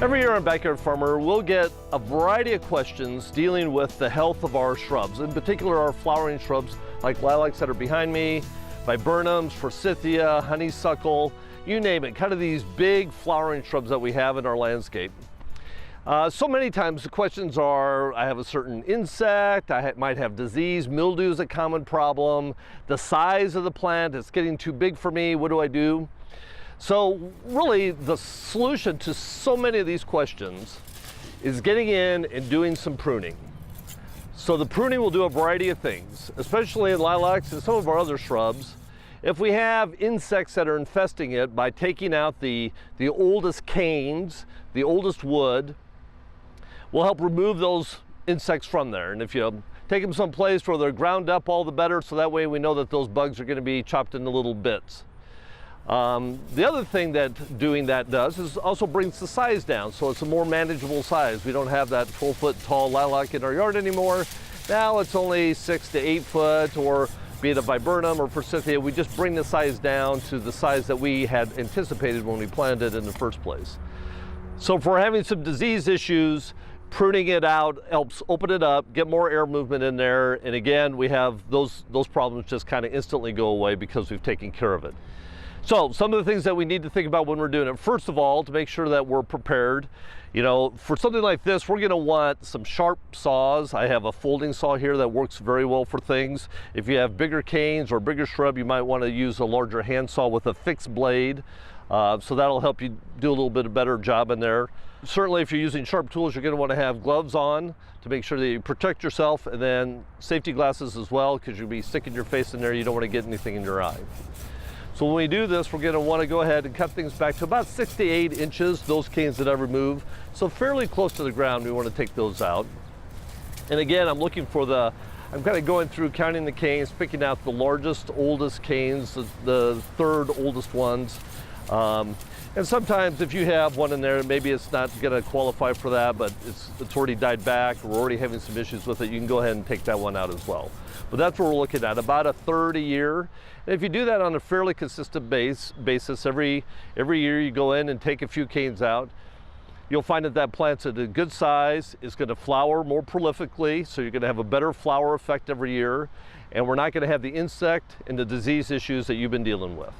Every year on Backyard Farmer, we'll get a variety of questions dealing with the health of our shrubs, in particular our flowering shrubs like lilacs that are behind me, viburnums, forsythia, honeysuckle, you name it, kind of these big flowering shrubs that we have in our landscape. So many times the questions are, I have a certain insect, might have disease, mildew is a common problem, the size of the plant, it's getting too big for me, what do I do? So really the solution to so many of these questions is getting in and doing some pruning. So the pruning will do a variety of things, especially in lilacs and some of our other shrubs. If we have insects that are infesting it, by taking out the oldest canes, the oldest wood, we'll help remove those insects from there. And if you take them someplace where they're ground up, all the better, so that way we know that those bugs are going to be chopped into little bits. The other thing that doing that does is also brings the size down, so it's a more manageable size. We don't have that 12-foot tall lilac in our yard anymore. Now it's only 6 to 8 foot, or be it a viburnum or forsythia, we just bring the size down to the size that we had anticipated when we planted it in the first place. So if we're having some disease issues, pruning it out helps open it up, get more air movement in there, and again, we have those problems just kind of instantly go away because we've taken care of it. So some of the things that we need to think about when we're doing it, first of all, to make sure that we're prepared. You know, for something like this, we're gonna want some sharp saws. I have a folding saw here that works very well for things. If you have bigger canes or bigger shrub, you might wanna use a larger handsaw with a fixed blade. So that'll help you do a little bit better job in there. Certainly if you're using sharp tools, you're going to want to have gloves on to make sure that you protect yourself, and then safety glasses as well, because you'll be sticking your face in there. You don't want to get anything in your eye. So when we do this, we're going to want to go ahead and cut things back to about 6 to 8 inches, those canes that I remove. So fairly close to the ground, we want to take those out. And again, I'm looking for I'm kind of going through counting the canes, picking out the largest, oldest canes, the third oldest ones. And sometimes if you have one in there, maybe it's not going to qualify for that, but it's already died back, we're already having some issues with it, you can go ahead and take that one out as well. But that's what we're looking at, about a third a year. And if you do that on a fairly consistent basis, every year you go in and take a few canes out, you'll find that plant's at a good size, it's going to flower more prolifically, so you're going to have a better flower effect every year, and we're not going to have the insect and the disease issues that you've been dealing with.